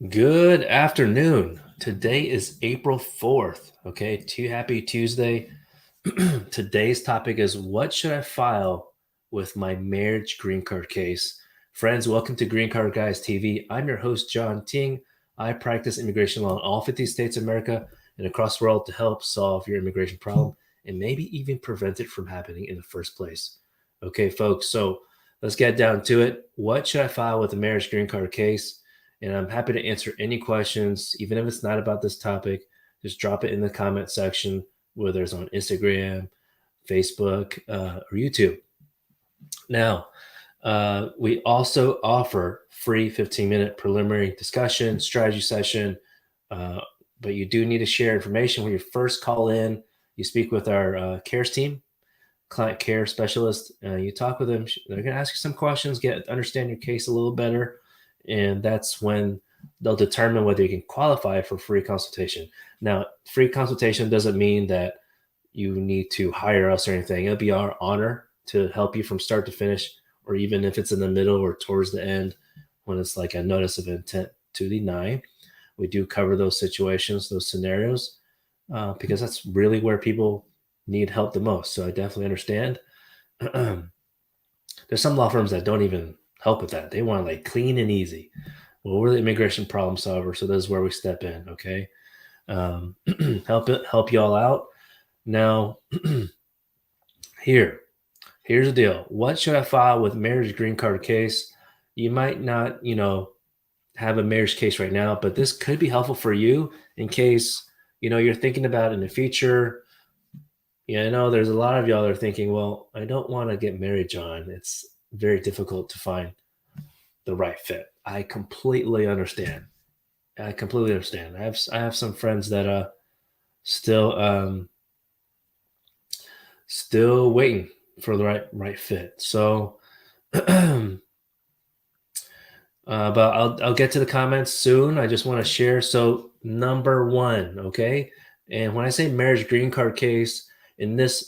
Good afternoon. Today is April 4th. Okay, happy Tuesday. Today's topic is what should I file with my marriage green card case? Friends, welcome to Green Card Guys TV. I'm your host, John Ting. I practice immigration law in all 50 states of America and across the world to help solve your immigration problem and maybe even prevent it from happening in the first place. Okay, folks, so let's get down to it. What should I file with a marriage green card case? And I'm happy to answer any questions, even if it's not about this topic. Just drop it in the comment section, whether it's on Instagram, Facebook, or YouTube. Now, we also offer free 15-minute preliminary discussion, strategy session, but you do need to share information when you first call in. You speak with our CARES team, client care specialist. You talk with them. They're going to ask you some questions, understand your case a little better, and that's when they'll determine whether you can qualify for free consultation. Now, free consultation doesn't mean that you need to hire us or anything. It'll be our honor to help you from start to finish, or even if it's in the middle or towards the end when it's like a notice of intent to deny. We do cover those situations, those scenarios, because that's really where people need help the most. So I definitely understand. There's some law firms that don't even help with that. They want like clean and easy. Well, we're the immigration problem solver, so this is where we step in. Okay, help you all out. Now, here's the deal. What should I file with marriage green card case? You might not, have a marriage case right now, but this could be helpful for you in case you're thinking about in the future. Yeah, I know there's a lot of y'all that are thinking, well, I don't want to get married, John. It's very difficult to find the right fit. I completely understand. I have some friends that still still waiting for the right fit. So but I'll get to the comments soon. I just want to share. So number one, okay. And when I say marriage green card case,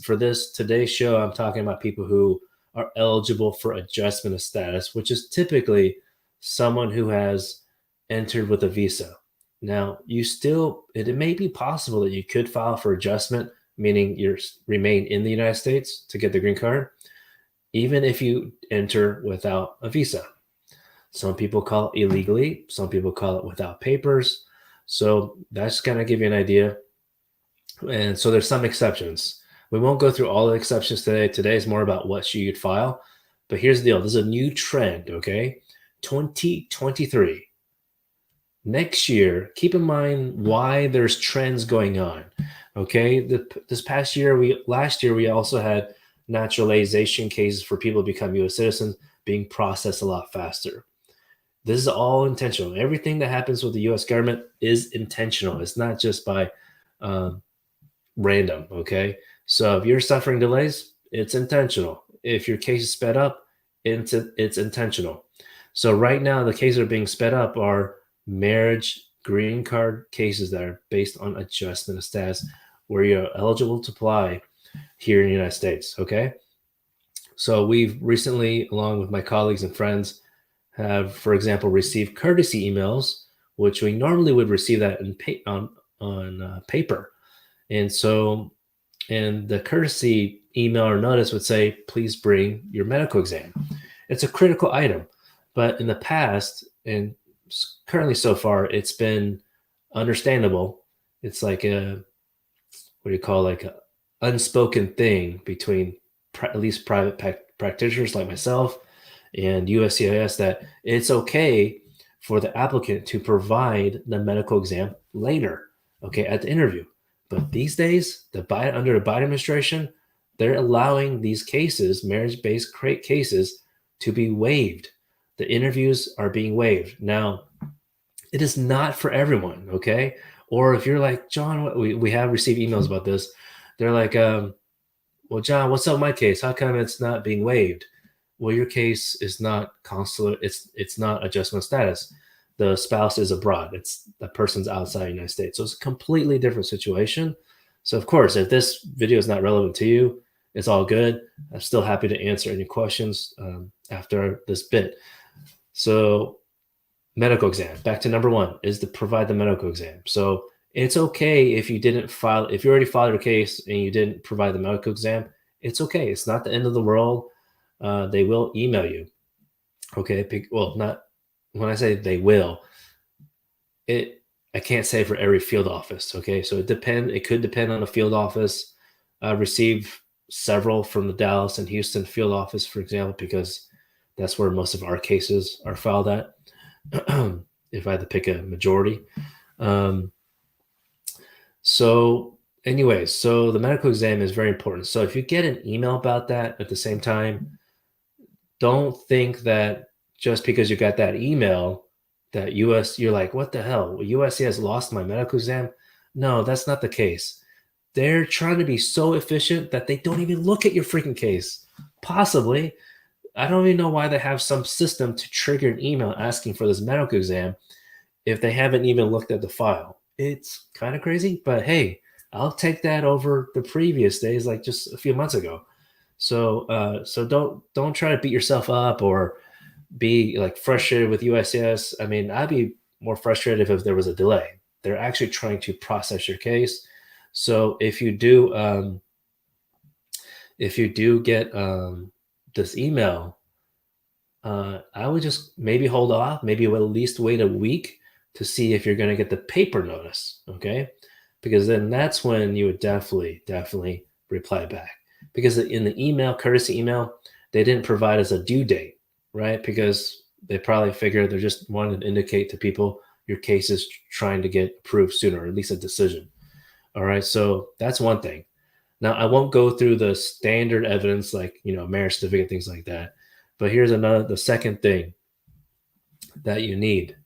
for this today's show, I'm talking about people who are eligible for adjustment of status, which is typically someone who has entered with a visa. Now, it may be possible that you could file for adjustment, meaning you remain in the United States to get the green card, even if you enter without a visa. Some people call it illegally. Some people call it without papers. So that's going to give you an idea. And so there's some exceptions. We won't go through all the exceptions today. Today is more about what you could file. But here's the deal. This is a new trend, okay? 2023. Next year, keep in mind why there's trends going on, okay? This past year, last year, we also had naturalization cases for people to become U.S. citizens being processed a lot faster. This is all intentional. Everything that happens with the U.S. government is intentional. It's not just by random, okay? So if you're suffering delays, it's intentional. If your case is sped up, it's intentional. So right now, the cases that are being sped up are marriage green card cases that are based on adjustment of status, where you're eligible to apply here in the United States, okay? So we've recently, along with my colleagues and friends, have, for example, received courtesy emails, which we normally would receive that on paper. And the courtesy email or notice would say, please bring your medical exam. It's a critical item. But in the past, and currently so far, it's been understandable. It's like an unspoken thing between at least private practitioners like myself and USCIS that it's okay for the applicant to provide the medical exam later, okay, at the interview. But these days, under the Biden administration, they're allowing these cases, marriage-based cases, to be waived. The interviews are being waived. Now, it is not for everyone, okay? Or if you're like, John, we have received emails about this. They're like, well, John, what's up with my case? How come it's not being waived? Well, your case is not consular. It's not adjustment status. The spouse is abroad. The person's outside the United States. So it's a completely different situation. So of course, if this video is not relevant to you, it's all good. I'm still happy to answer any questions after this bit. So medical exam. Back to number one is to provide the medical exam. So it's okay if you didn't file, if you already filed your case and you didn't provide the medical exam, it's okay. It's not the end of the world. They will email you. Okay. Well, not when I say they will, I can't say for every field office. Okay. So it could depend on the field office. I received several from the Dallas and Houston field office, for example, because that's where most of our cases are filed at. If I had to pick a majority. Um, so, anyways, so the medical exam is very important. So, if you get an email about that at the same time, don't think that just because you got that email that you're like, what the hell? USC has lost my medical exam. No, that's not the case. They're trying to be so efficient that they don't even look at your freaking case. Possibly. I don't even know why they have some system to trigger an email asking for this medical exam if they haven't even looked at the file. It's kind of crazy, but hey, I'll take that over the previous days, like just a few months ago. So don't try to beat yourself up or be like frustrated with USCIS. I mean, I'd be more frustrated if there was a delay. They're actually trying to process your case. So if you do get this email, I would just maybe hold off, maybe at least wait a week to see if you're going to get the paper notice. Okay. Because then that's when you would definitely reply back. Because in the email, courtesy email, they didn't provide us a due date, right? Because they probably figured they're just wanting to indicate to people your case is trying to get approved sooner, or at least a decision. All right. So that's one thing. Now, I won't go through the standard evidence like, marriage certificate, things like that. But here's the second thing that you need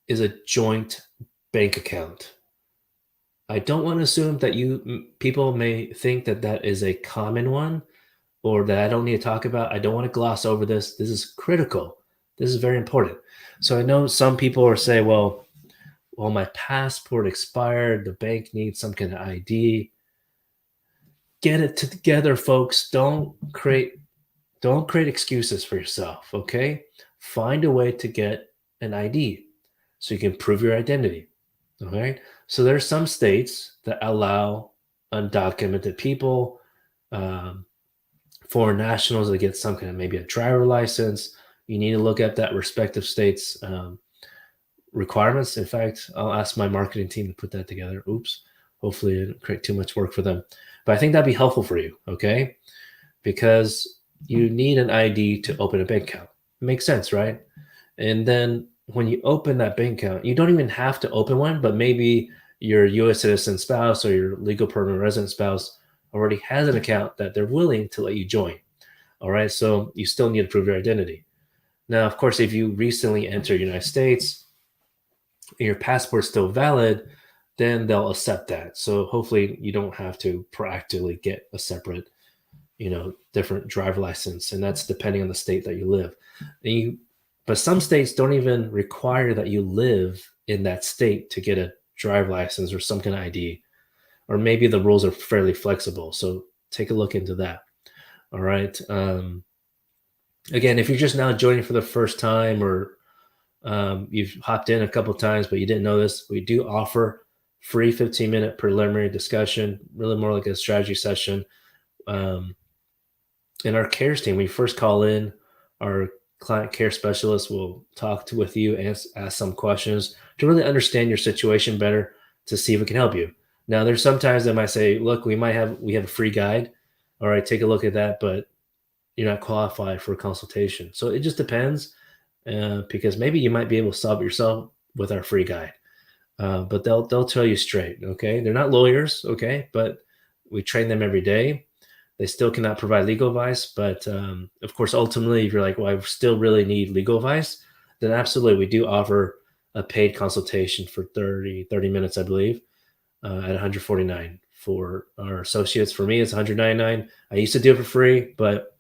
is a joint bank account. I don't want to assume that people may think that that is a common one or that I don't need to talk about. I don't want to gloss over this. This is critical. This is very important. So I know some people are saying, well, my passport expired. The bank needs some kind of ID. Get it together, folks. Don't create excuses for yourself, okay? Find a way to get an ID so you can prove your identity, okay? So there's some states that allow undocumented people, foreign nationals that get some kind of maybe a driver license. You need to look at that respective state's requirements. In fact, I'll ask my marketing team to put that together. Oops. Hopefully it didn't create too much work for them. But I think that'd be helpful for you, okay? Because you need an ID to open a bank account. It makes sense, right? And then when you open that bank account, you don't even have to open one, but maybe your US citizen spouse or your legal permanent resident spouse already has an account that they're willing to let you join. All right. So you still need to prove your identity. Now, of course, if you recently entered the United States and your passport's still valid, then they'll accept that. So hopefully you don't have to proactively get a separate different driver license, and that's depending on the state that you live. But some states don't even require that you live in that state to get a driver license or some kind of ID, or maybe the rules are fairly flexible. So take a look into that. All right. Again, if you're just now joining for the first time, or you've hopped in a couple of times but you didn't know this, we do offer free 15-minute preliminary discussion, really more like a strategy session. In our cares team, when you first call in, our client care specialist will talk with you and ask some questions to really understand your situation better to see if we can help you. Now, there's sometimes they might say, look, we have a free guide. All right, take a look at that, but you're not qualified for a consultation. So it just depends, because maybe you might be able to solve it yourself with our free guide. But they'll tell you straight, okay? They're not lawyers, okay? But we train them every day. They still cannot provide legal advice, but of course, ultimately, if you're like, well, I still really need legal advice, then absolutely, we do offer a paid consultation for 30 minutes, I believe, at $149 for our associates. For me, it's $199. I used to do it for free, but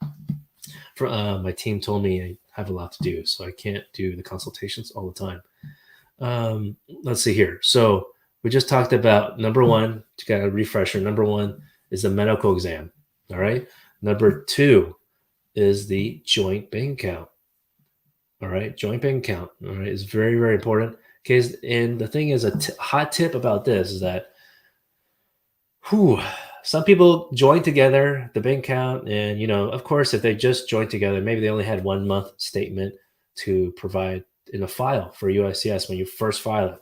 my team told me I have a lot to do, so I can't do the consultations all the time. Let's see here. So we just talked about number one, to kind of refresher. Number one is the medical exam. All right. Number two is the joint bank account. All right, joint bank account. All right, is very, very important. Okay, and the thing is, hot tip about this is that, whew, some people join together the bank account, and of course, if they just joined together, maybe they only had 1 month statement to provide in a file for USCIS when you first file it.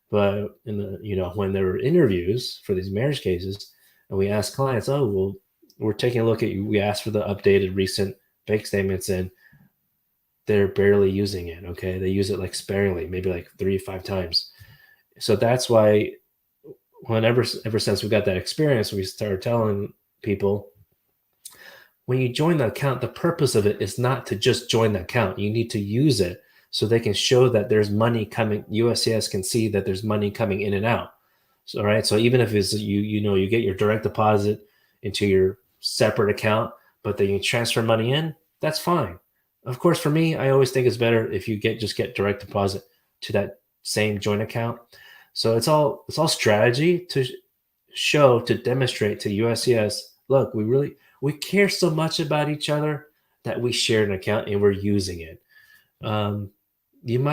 But when there were interviews for these marriage cases, and we asked clients, oh well, we're taking a look at you. We asked for the updated recent bank statements, and they're barely using it. Okay, they use it like sparingly, maybe like 3 to 5 times. So that's why, ever since we got that experience, we started telling people, when you join the account, the purpose of it is not to just join the account. You need to use it so they can show that there's money coming. USCIS can see that there's money coming in and out. So, right. So even if it's you get your direct deposit into your separate account, but then you transfer money in, that's fine. Of course, for me, I always think it's better if you just get direct deposit to that same joint account. So it's all strategy to demonstrate to USCIS, look, we care so much about each other that we share an account and we're using it. Um,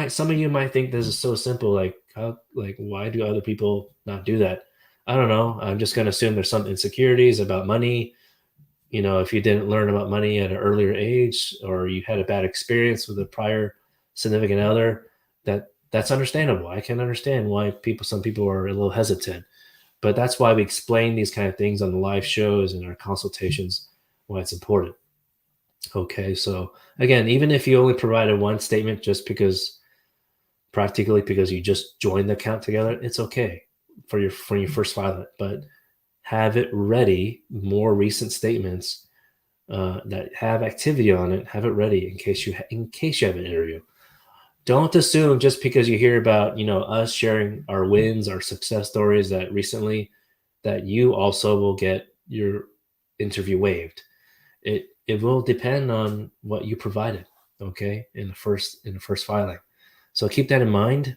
some of you might think this is so simple, like why do other people not do that? I don't know. I'm just going to assume there's some insecurities about money. If you didn't learn about money at an earlier age, or you had a bad experience with a prior significant other, that's understandable. I can understand why some people are a little hesitant. But that's why we explain these kind of things on the live shows and our consultations, why it's important. Okay, so again, even if you only provided one statement just practically because you just joined the account together, it's okay when you first file it. But have it ready, more recent statements that have activity on it, have it ready in case you have an interview. Don't assume just because you hear about us sharing our wins, our success stories that recently, that you also will get your interview waived. It will depend on what you provided, okay, in the first filing. So keep that in mind.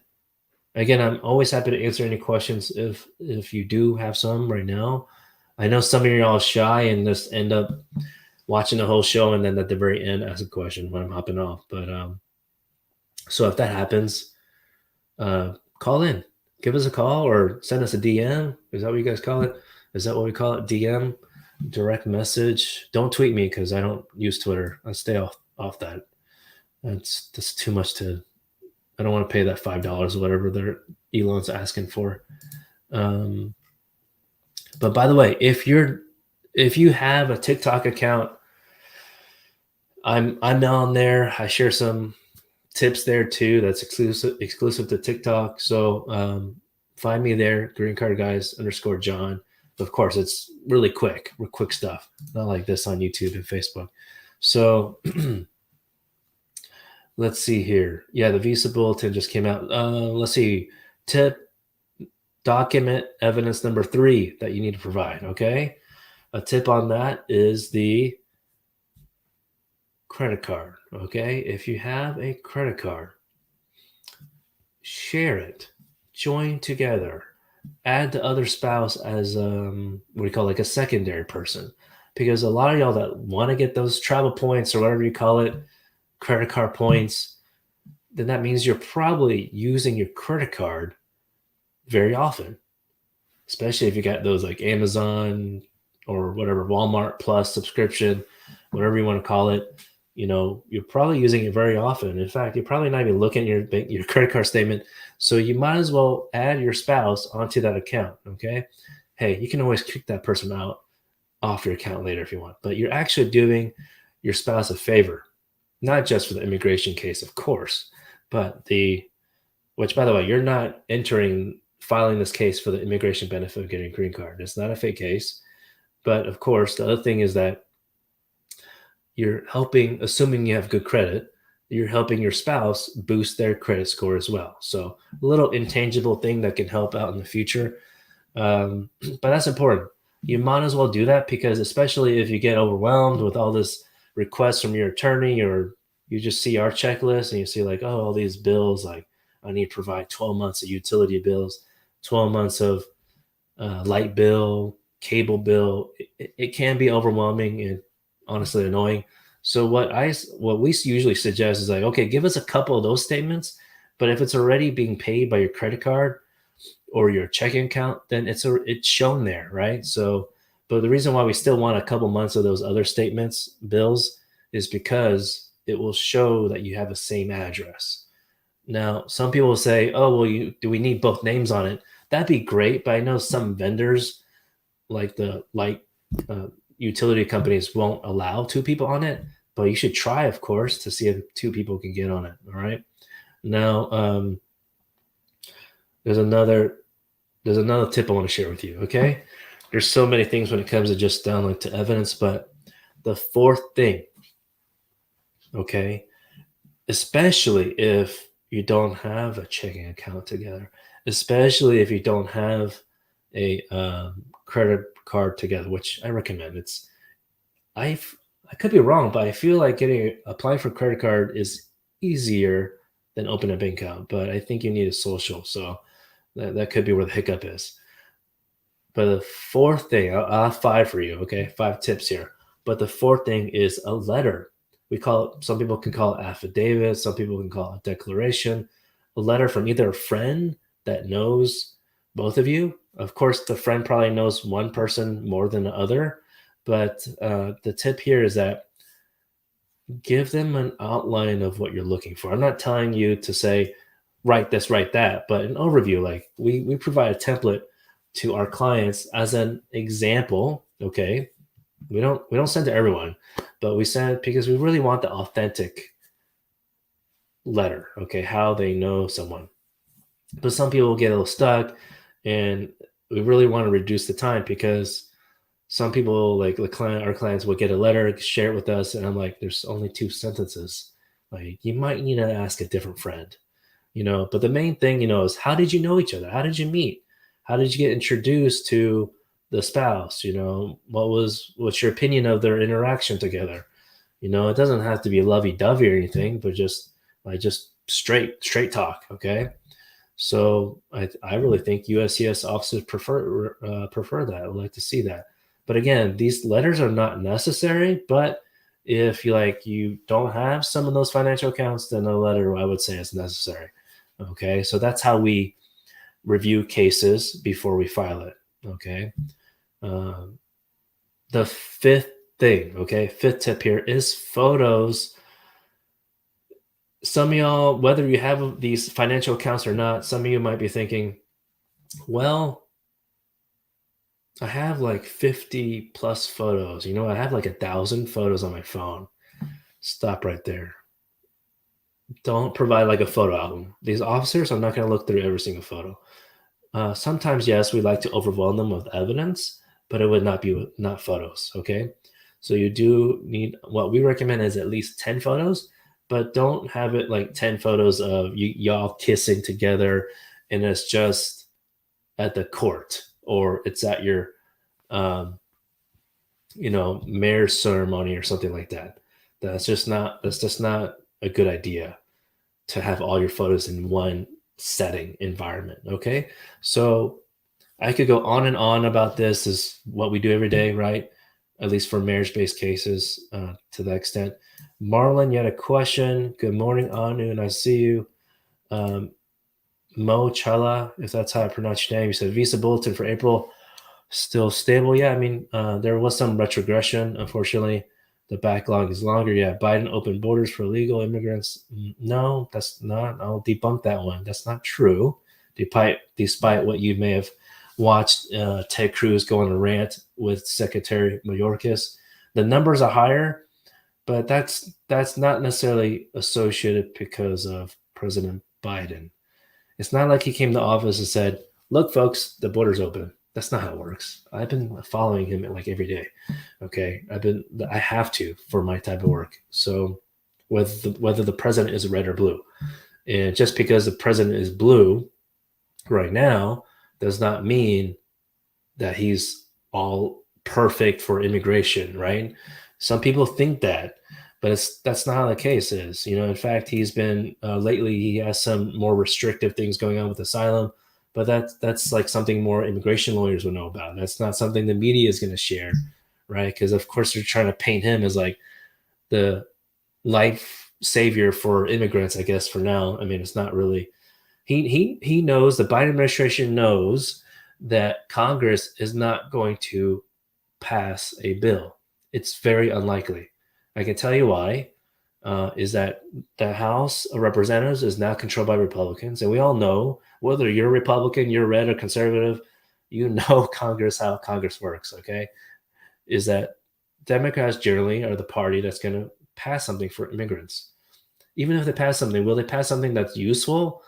Again, I'm always happy to answer any questions if you do have some right now. I know some of you are all shy and just end up watching the whole show and then at the very end ask a question when I'm hopping off. But so if that happens, call in, give us a call, or send us a DM. Is that what you guys call it? Is that what we call it? DM, direct message. Don't tweet me because I don't use Twitter. I stay off that. That's just too much I don't want to pay that $5 or whatever Elon's asking for. But by the way, if you have a TikTok account, I'm on there. I share some tips there too. That's exclusive to TikTok. So find me there, Green Card Guys _John. Of course, it's really quick. We're quick stuff, not like this on YouTube and Facebook. So let's see here. Yeah, the visa bulletin just came out. Let's see. Document evidence number 3 that you need to provide. Okay, a tip on that is the credit card. Okay, if you have a credit card, share it, join together, add the other spouse as what do you call, like a secondary person, because a lot of y'all that want to get those travel points or whatever you call it, credit card points, then that means you're probably using your credit card very often, especially if you got those like Amazon or whatever, Walmart Plus subscription, whatever you want to call it. You're probably using it very often. In fact, you're probably not even looking at your credit card statement. So you might as well add your spouse onto that account. Okay. Hey, you can always kick that person out off your account later if you want, but you're actually doing your spouse a favor, not just for the immigration case, of course, but which, by the way, you're not filing this case for the immigration benefit of getting a green card. It's not a fake case. But of course, the other thing is that you're helping, assuming you have good credit, you're helping your spouse boost their credit score as well. So a little intangible thing that can help out in the future. But that's important. You might as well do that, because especially if you get overwhelmed with all this requests from your attorney, or you just see our checklist and you see like, oh, all these bills, like I need to provide 12 months of utility bills, 12 months of light bill, cable bill. It can be overwhelming and honestly annoying. So what we usually suggest is like, okay, give us a couple of those statements, but if it's already being paid by your credit card or your checking account, then it's shown there, right? So, but the reason why we still want a couple months of those other statements, bills, is because it will show that you have the same address. Now, some people will say, "Oh, well, do we need both names on it?" That'd be great, but I know some vendors, like the uh, utility companies, won't allow two people on it. But you should try, of course, to see if two people can get on it. All right. Now, there's another there's another tip I want to share with you. Okay, there's so many things when it comes to just download to evidence, but the fourth thing, okay, especially if you don't have a checking account together, especially if you don't have a credit card together, which I recommend. I I could be wrong, but I feel like getting applying for credit card is easier than opening a bank account. But I think you need a social, so that could be where the hiccup is. But the fourth thing, I'll have five for you, okay? Five tips here. But the fourth thing is a letter. We call it, some people can call it affidavit, some people can call it declaration. A letter from either a friend that knows both of you. Of course, the friend probably knows one person more than the other. But the tip here is that give them an outline of what you're looking for. I'm not telling you to say, write this, write that, but an overview. Like we provide a template to our clients as an example. Okay. We don't send to everyone, but we send it because we really want the authentic letter. Okay. How they know someone. But some people get a little stuck, and we really want to reduce the time because some people, like our clients, will get a letter, share it with us, and I'm like, there's only two sentences. Like, you might need to ask a different friend, But the main thing, is how did you know each other? How did you meet? How did you get introduced to the spouse? What's your opinion of their interaction together? It doesn't have to be lovey-dovey or anything, but just straight talk, okay? So I really think USCIS officers prefer that. I would like to see that. But again, these letters are not necessary. But if you don't have some of those financial accounts, then a letter, I would say, is necessary. Okay, so that's how we review cases before we file it. Okay, um, the fifth thing, fifth tip here is photos. Some of y'all, whether you have these financial accounts or not, some of you might be thinking, well, I have like 50 plus photos. I have like 1,000 photos on my phone. Stop right there. Don't provide like a photo album. These officers are not going to look through every single photo. Sometimes, yes, we like to overwhelm them with evidence, but it would not photos. Okay. So you do need, what we recommend is at least 10 photos, but don't have it like 10 photos of y'all kissing together and it's just at the court or it's at your, um, mayor's ceremony or something like that. That's just not a good idea to have all your photos in one setting environment. Okay. So I could go on and on about this. Is what we do every day, right? At least for marriage-based cases, to that extent. Marlon, you had a question. Good morning, Anu, and I see you. Mo Chala, if that's how I pronounce your name. You said visa bulletin for April still stable. Yeah, I mean, there was some retrogression. Unfortunately, the backlog is longer. Yeah, Biden opened borders for illegal immigrants. No, that's not. I'll debunk that one. That's not true. Despite what you may have watched Ted Cruz go on a rant with Secretary Mayorkas, the numbers are higher, but that's not necessarily associated because of President Biden. It's not like he came to office and said, "Look, folks, the border's open." That's not how it works. I've been following him like every day. Okay, I have to for my type of work. So whether the president is red or blue, and just because the president is blue right now does not mean that he's all perfect for immigration, right? Some people think that, but that's not how the case is. In fact, he's been lately. He has some more restrictive things going on with asylum, but that's like something more immigration lawyers would know about. That's not something the media is going to share, right? Because of course they're trying to paint him as like the life savior for immigrants, I guess, for now. I mean, it's not really. He knows, the Biden administration knows that Congress is not going to pass a bill. It's very unlikely. I can tell you why. Is that the House of Representatives is now controlled by Republicans, and we all know, whether you're a Republican, you're red or conservative, you know Congress, how Congress works. Okay, is that Democrats generally are the party that's going to pass something for immigrants. Even if they pass something, will they pass something that's useful?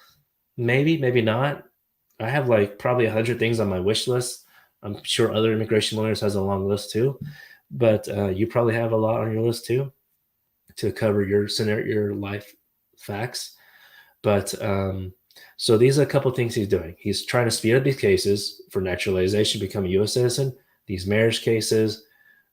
Maybe, maybe not. I have like probably 100 things on my wish list. I'm sure other immigration lawyers has a long list too, but you probably have a lot on your list too to cover your scenario, your life facts. But so these are a couple of things he's doing. He's trying to speed up these cases for naturalization, become a U.S. citizen. These marriage cases,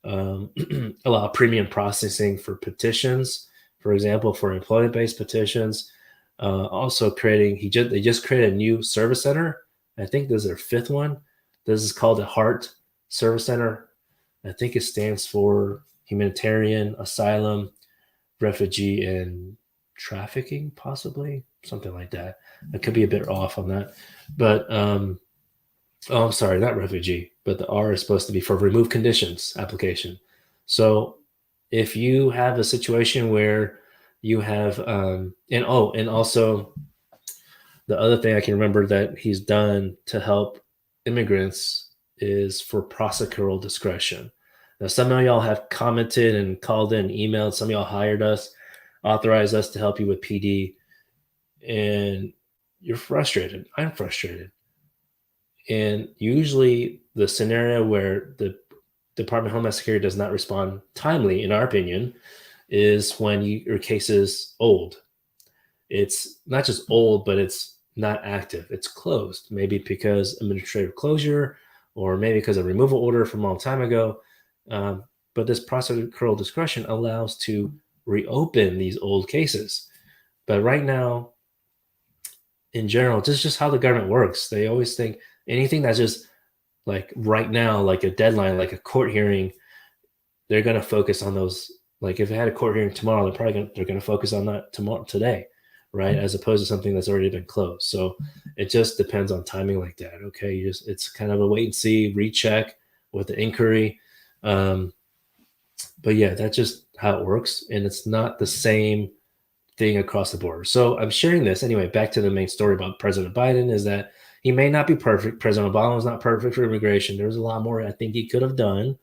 allow premium processing for petitions, for example, for employment-based petitions. Also creating, they just created a new service center. I think this is their fifth one. This is called the Heart Service Center. I think it stands for Humanitarian Asylum, Refugee, and Trafficking, possibly something like that. I could be a bit off on that, but oh, I'm sorry, not refugee, but the R is supposed to be for remove conditions application. So if you have a situation where you have, and also the other thing I can remember that he's done to help immigrants is for prosecutorial discretion. Now, some of y'all have commented and called in, emailed. Some of y'all hired us, authorized us to help you with PD, and you're frustrated. I'm frustrated. And usually, the scenario where the Department of Homeland Security does not respond timely, in our opinion, is when your case is old. It's not just old, but it's not active. It's closed, maybe because administrative closure, or maybe because of removal order from a long time ago. But this prosecutorial discretion allows to reopen these old cases. But right now, in general, this is just how the government works. They always think anything that's just like right now, like a deadline, like a court hearing, they're going to focus on those. Like if they had a court hearing tomorrow, they're going to focus on that today, right? As opposed to something that's already been closed. So it just depends on timing like that. Okay, it's kind of a wait and see, recheck with the inquiry. But yeah, that's just how it works, and it's not the same thing across the board. So I'm sharing this anyway. Back to the main story about President Biden is that he may not be perfect. President Obama was not perfect for immigration. There's a lot more I think he could have done,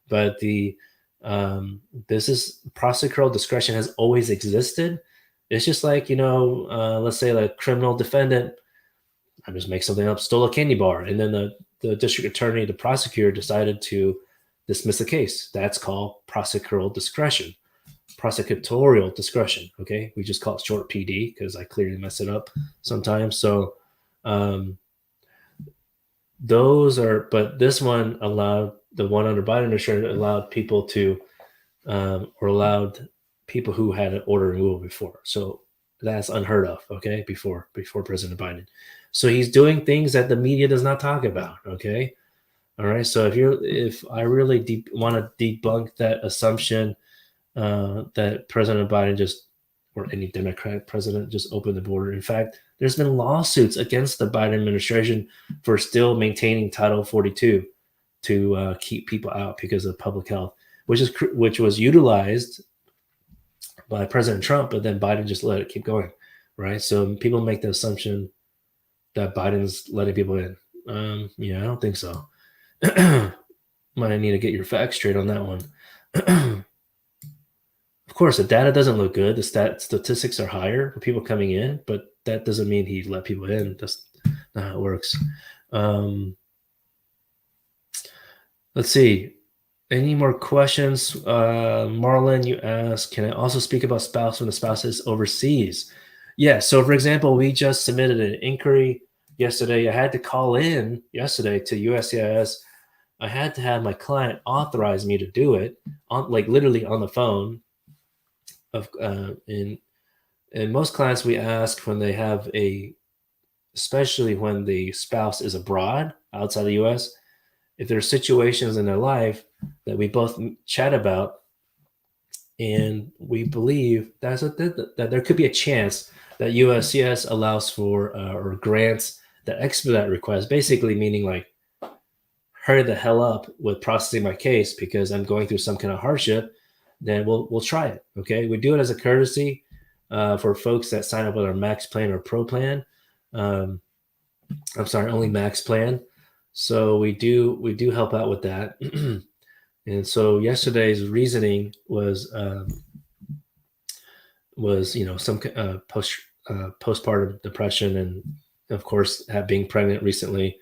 but this is prosecutorial discretion has always existed. It's just like, let's say like criminal defendant, I just make something up, stole a candy bar, and then the district attorney, the prosecutor decided to dismiss the case. That's called prosecutorial discretion. Prosecutorial discretion. Okay, we just call it short PD because I clearly mess it up sometimes. So those are, but this one allowed, the one under Biden administration allowed people to, or allowed people who had an order removal before. So that's unheard of. Okay, before President Biden. So he's doing things that the media does not talk about. Okay, all right. So if I really want to debunk that assumption that President Biden just, or any Democratic president, just opened the border. In fact, there's been lawsuits against the Biden administration for still maintaining Title 42 to keep people out because of public health, which was utilized by President Trump, but then Biden just let it keep going, right? So people make the assumption that Biden's letting people in. Yeah, I don't think so. Might need to get your facts straight on that one. Of course, the data doesn't look good. The statistics are higher for people coming in, but that doesn't mean he let people in. That's not how it works. Let's see. Any more questions? Marlon, you asked, can I also speak about spouse when the spouse is overseas? Yeah. So, for example, we just submitted an inquiry yesterday. I had to call in yesterday to USCIS. I had to have my client authorize me to do it, literally on the phone. In most clients, we ask when they have especially when the spouse is abroad outside the U.S., if there are situations in their life that we both chat about, And we believe that there could be a chance that USCIS allows for or grants the expedite request, basically meaning like hurry the hell up with processing my case because I'm going through some kind of hardship. Then we'll try it. Okay, we do it as a courtesy for folks that sign up with our Max plan or Pro plan. Um, I'm sorry, only Max plan. So we do help out with that. And so yesterday's reasoning was some postpartum depression, and of course being pregnant recently,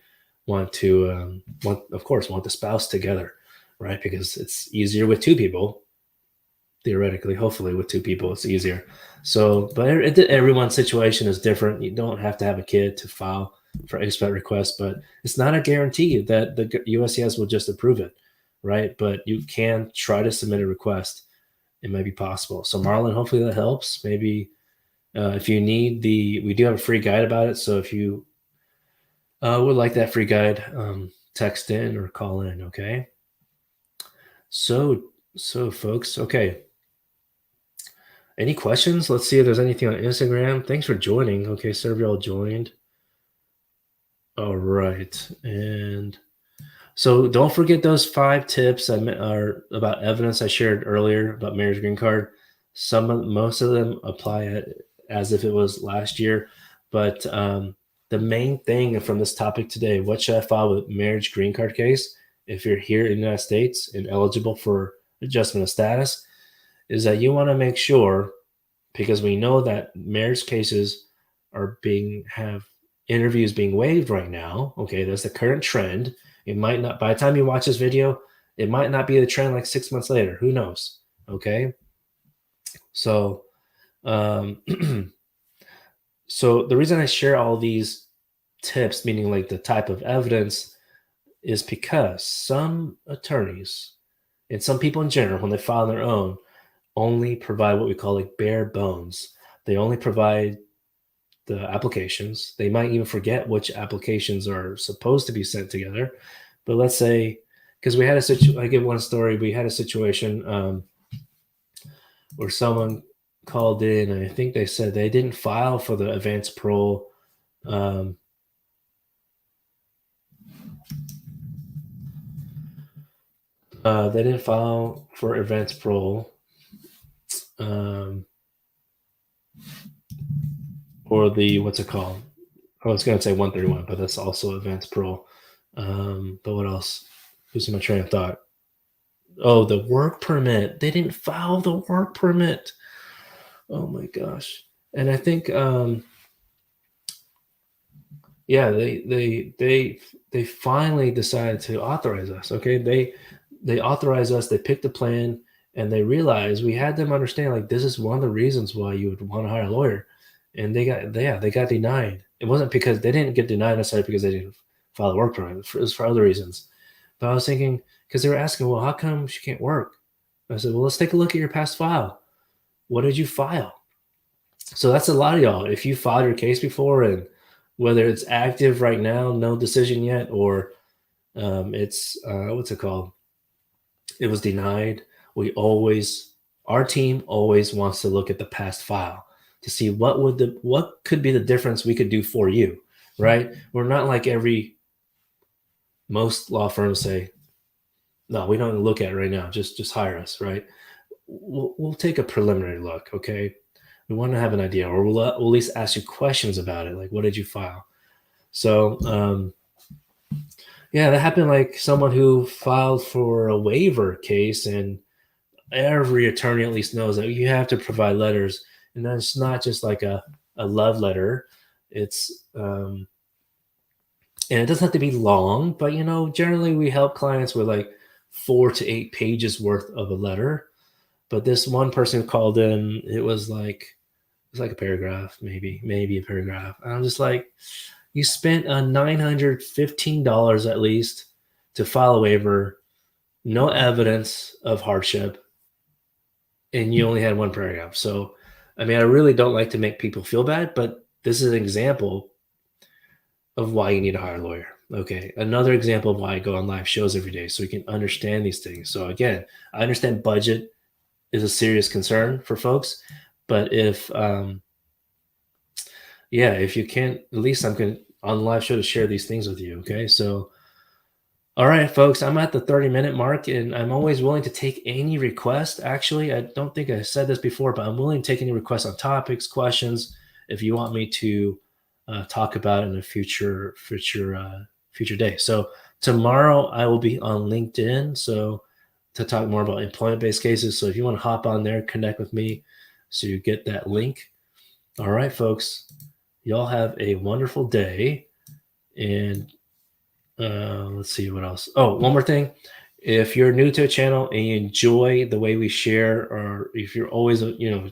want the spouse together, right? Because it's easier with two people. Theoretically, hopefully with two people it's easier. So but everyone's situation is different. You don't have to have a kid to file for expedite requests, but it's not a guarantee that the USCIS will just approve it, right? But you can try to submit a request. It might be possible. So Marlon, hopefully that helps. Maybe if you need we do have a free guide about it. So if you would like that free guide, text in or call in. Okay. So folks, okay. Any questions? Let's see if there's anything on Instagram. Thanks for joining. Okay, Sergio joined. All right. And so don't forget those 5 tips are about evidence I shared earlier about marriage green card. Most of them apply as if it was last year. But the main thing from this topic today, what should I file with marriage green card case if you're here in the United States and eligible for adjustment of status, is that you want to make sure, because we know that marriage cases have interviews being waived right now. Okay, that's the current trend. It might not, by the time you watch this video, it might not be the trend like 6 months later. Who knows? Okay. So, so the reason I share all these tips, meaning like the type of evidence, is because some attorneys and some people in general, when they file their own, only provide what we call like bare bones. They only provide the applications. They might even forget which applications are supposed to be sent together. But let's say, because we had I give one story. We had a situation where someone called in, and I think they said they didn't file for the advanced parole. They didn't file for advanced parole. Or the, what's it called? I was going to say 131, but that's also advanced parole. But what else? Losing my train of thought. Oh, the work permit. They didn't file the work permit. Oh my gosh. And I think, yeah, they finally decided to authorize us. Okay, they authorize us. They picked the plan, and they realized we had them understand like this is one of the reasons why you would want to hire a lawyer. And they got denied. It wasn't because they didn't get denied necessarily because they didn't file the work permit. It was for other reasons. But I was thinking, because they were asking, well, how come she can't work? I said, well, let's take a look at your past file. What did you file? So that's a lot of y'all. If you filed your case before, and whether it's active right now, no decision yet, or it's what's it called? It was denied. Our team always wants to look at the past file to see what could be the difference we could do for you, right? We're not like most law firms say, no, we don't look at it right now. Just hire us, right? We'll take a preliminary look, okay? We want to have an idea, or we'll at least ask you questions about it, like what did you file? So yeah, that happened. Like someone who filed for a waiver case, and every attorney at least knows that you have to provide letters, and that's not just like a love letter. It's and it doesn't have to be long, but generally we help clients with like 4 to 8 pages worth of a letter. But this one person who called in, it was like a paragraph, maybe a paragraph. And I'm just like, you spent $915 at least to file a waiver, no evidence of hardship, and you only had one paragraph. So, I mean, I really don't like to make people feel bad, but this is an example of why you need to hire a lawyer. Okay, another example of why I go on live shows every day, so you can understand these things. So again, I understand budget is a serious concern for folks. But if yeah, if you can't, at least I'm going on the live show to share these things with you. Okay. So, all right, folks, I'm at the 30-minute mark and I'm always willing to take any request. Actually, I don't think I said this before, but I'm willing to take any requests on topics, questions, if you want me to talk about in a future day. So tomorrow I will be on LinkedIn. So to talk more about employment-based cases. So if you want to hop on there, connect with me so you get that link. All right, folks, y'all have a wonderful day. And let's see what else. Oh, one more thing. If you're new to a channel and you enjoy the way we share, or if you're always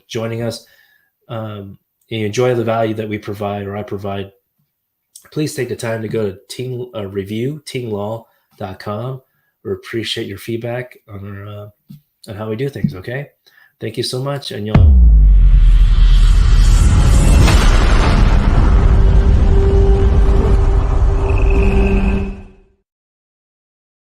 joining us, and you enjoy the value that we provide or I provide, please take the time to go to review tinglaw.com. We appreciate your feedback on our on how we do things. Okay, thank you so much, and y'all.